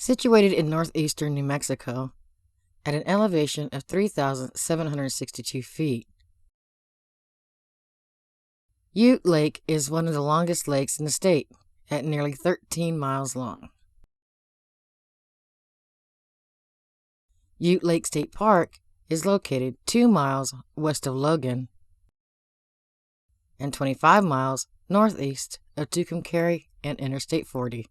Situated in northeastern New Mexico, at an elevation of 3,762 feet. Ute Lake is one of the longest lakes in the state, at nearly 13 miles long. Ute Lake State Park is located 2 miles west of Logan and 25 miles northeast of Tucumcari and Interstate 40.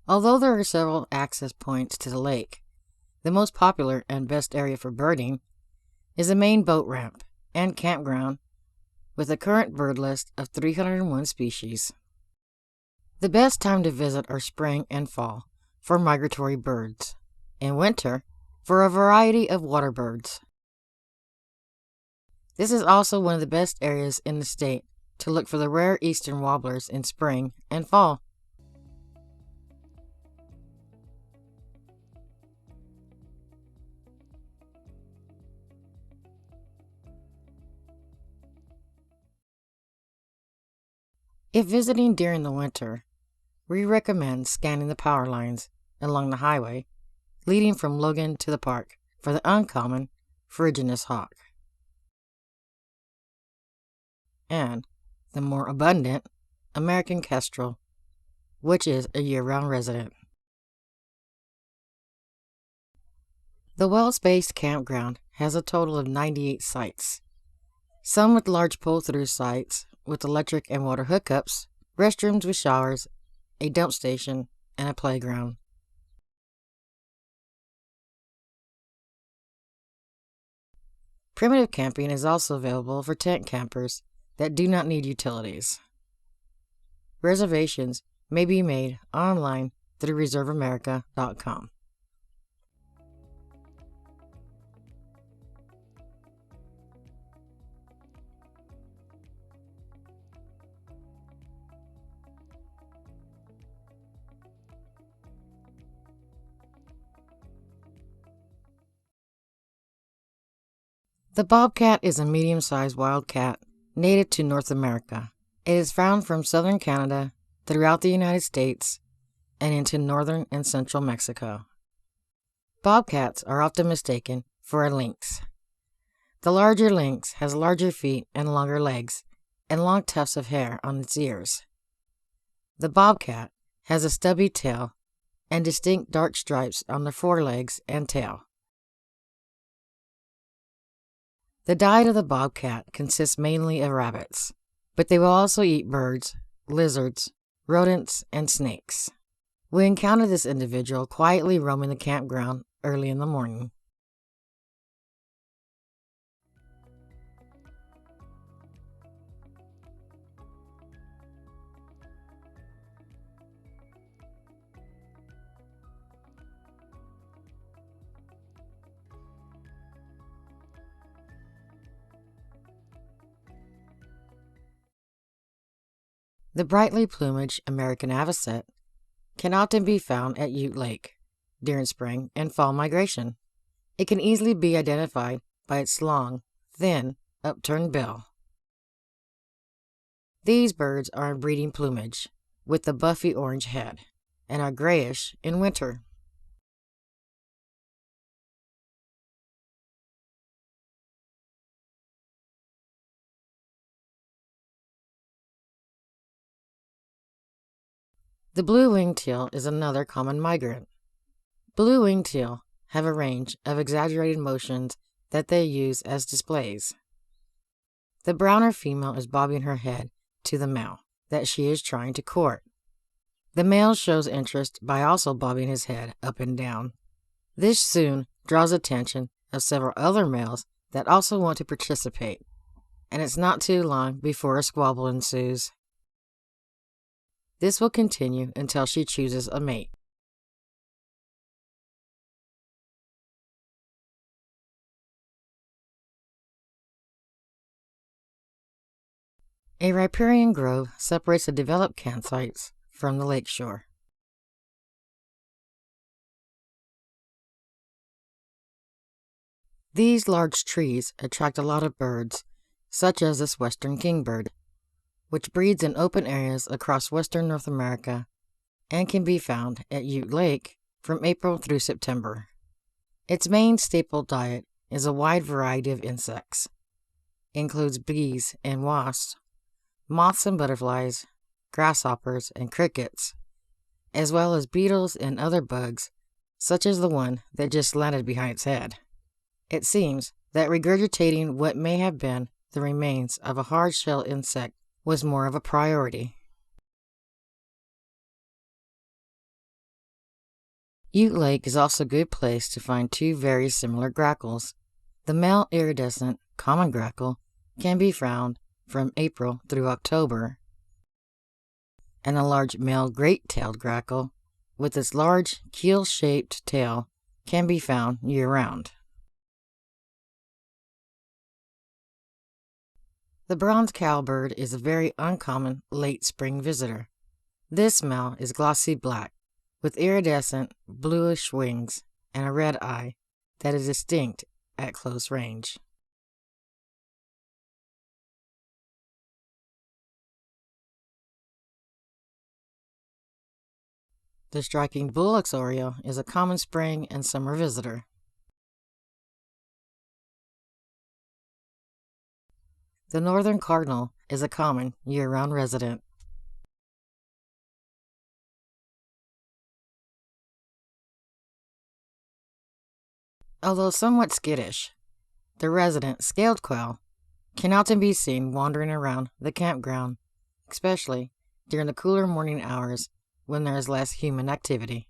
Although there are several access points to the lake, the most popular and best area for birding is the main boat ramp and campground with a current bird list of 301 species. The best time to visit are spring and fall for migratory birds, and winter for a variety of water birds. This is also one of the best areas in the state to look for the rare eastern warblers in spring and fall. If visiting during the winter, we recommend scanning the power lines along the highway leading from Logan to the park for the uncommon ferruginous hawk and the more abundant American kestrel, which is a year-round resident. The well-spaced campground has a total of 98 sites, some with large pull-through sites with electric and water hookups, restrooms with showers, a dump station, and a playground. Primitive camping is also available for tent campers that do not need utilities. Reservations may be made online through reserveamerica.com. The bobcat is a medium-sized wild cat native to North America. It is found from southern Canada throughout the United States and into northern and central Mexico. Bobcats are often mistaken for a lynx. The larger lynx has larger feet and longer legs and long tufts of hair on its ears. The bobcat has a stubby tail and distinct dark stripes on the forelegs and tail. The diet of the bobcat consists mainly of rabbits, but they will also eat birds, lizards, rodents, and snakes. We encounter this individual quietly roaming the campground early in the morning. The brightly plumaged American avocet can often be found at Ute Lake during spring and fall migration. It can easily be identified by its long, thin, upturned bill. These birds are in breeding plumage with a buffy orange head and are grayish in winter. The blue-winged teal is another common migrant. Blue-winged teal have a range of exaggerated motions that they use as displays. The browner female is bobbing her head to the male that she is trying to court. The male shows interest by also bobbing his head up and down. This soon draws attention of several other males that also want to participate, and it's not too long before a squabble ensues. This will continue until she chooses a mate. A riparian grove separates the developed campsites from the lakeshore. These large trees attract a lot of birds, such as this western kingbird, which breeds in open areas across western North America and can be found at Ute Lake from April through September. Its main staple diet is a wide variety of insects. It includes bees and wasps, moths and butterflies, grasshoppers and crickets, as well as beetles and other bugs, such as the one that just landed behind its head. It seems that regurgitating what may have been the remains of a hard-shell insect was more of a priority. Ute Lake is also a good place to find two very similar grackles. The male iridescent common grackle can be found from April through October, and a large male great-tailed grackle with its large keel-shaped tail can be found year-round. The bronze cowbird is a very uncommon late spring visitor. This male is glossy black with iridescent bluish wings and a red eye that is distinct at close range. The striking bullock's oriole is a common spring and summer visitor. The northern cardinal is a common year-round resident. Although somewhat skittish, the resident scaled quail can often be seen wandering around the campground, especially during the cooler morning hours when there is less human activity.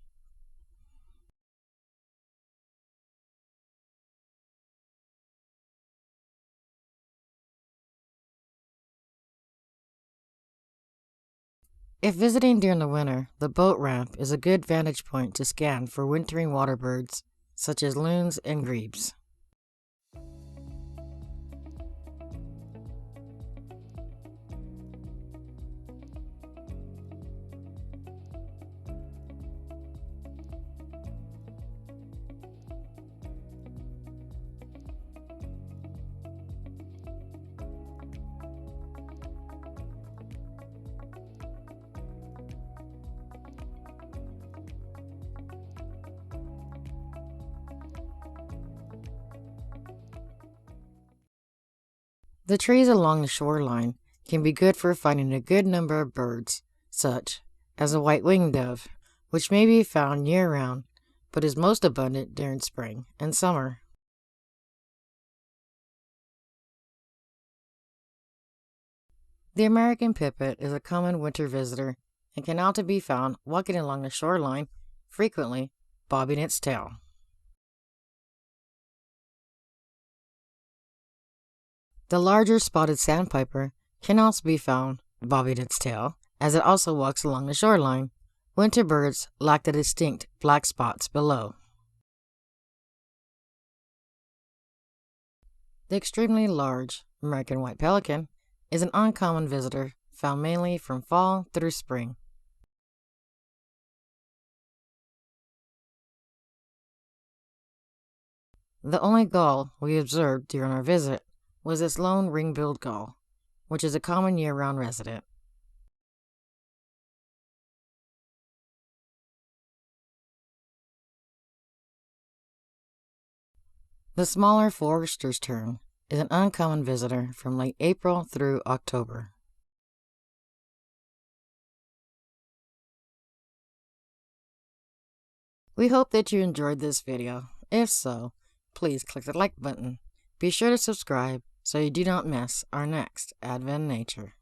If visiting during the winter, the boat ramp is a good vantage point to scan for wintering water birds, such as loons and grebes. The trees along the shoreline can be good for finding a good number of birds, such as a white-winged dove, which may be found year-round, but is most abundant during spring and summer. The American pipit is a common winter visitor and can often be found walking along the shoreline, frequently bobbing its tail. The larger spotted sandpiper can also be found bobbing its tail, as it also walks along the shoreline. Winter birds lack the distinct black spots below. The extremely large American white pelican is an uncommon visitor found mainly from fall through spring. The only gull we observed during our visit was this lone ring-billed gull, which is a common year-round resident. The smaller forester's tern is an uncommon visitor from late April through October. We hope that you enjoyed this video. If so, please click the like button. Be sure to subscribe so you do not miss our next adventure.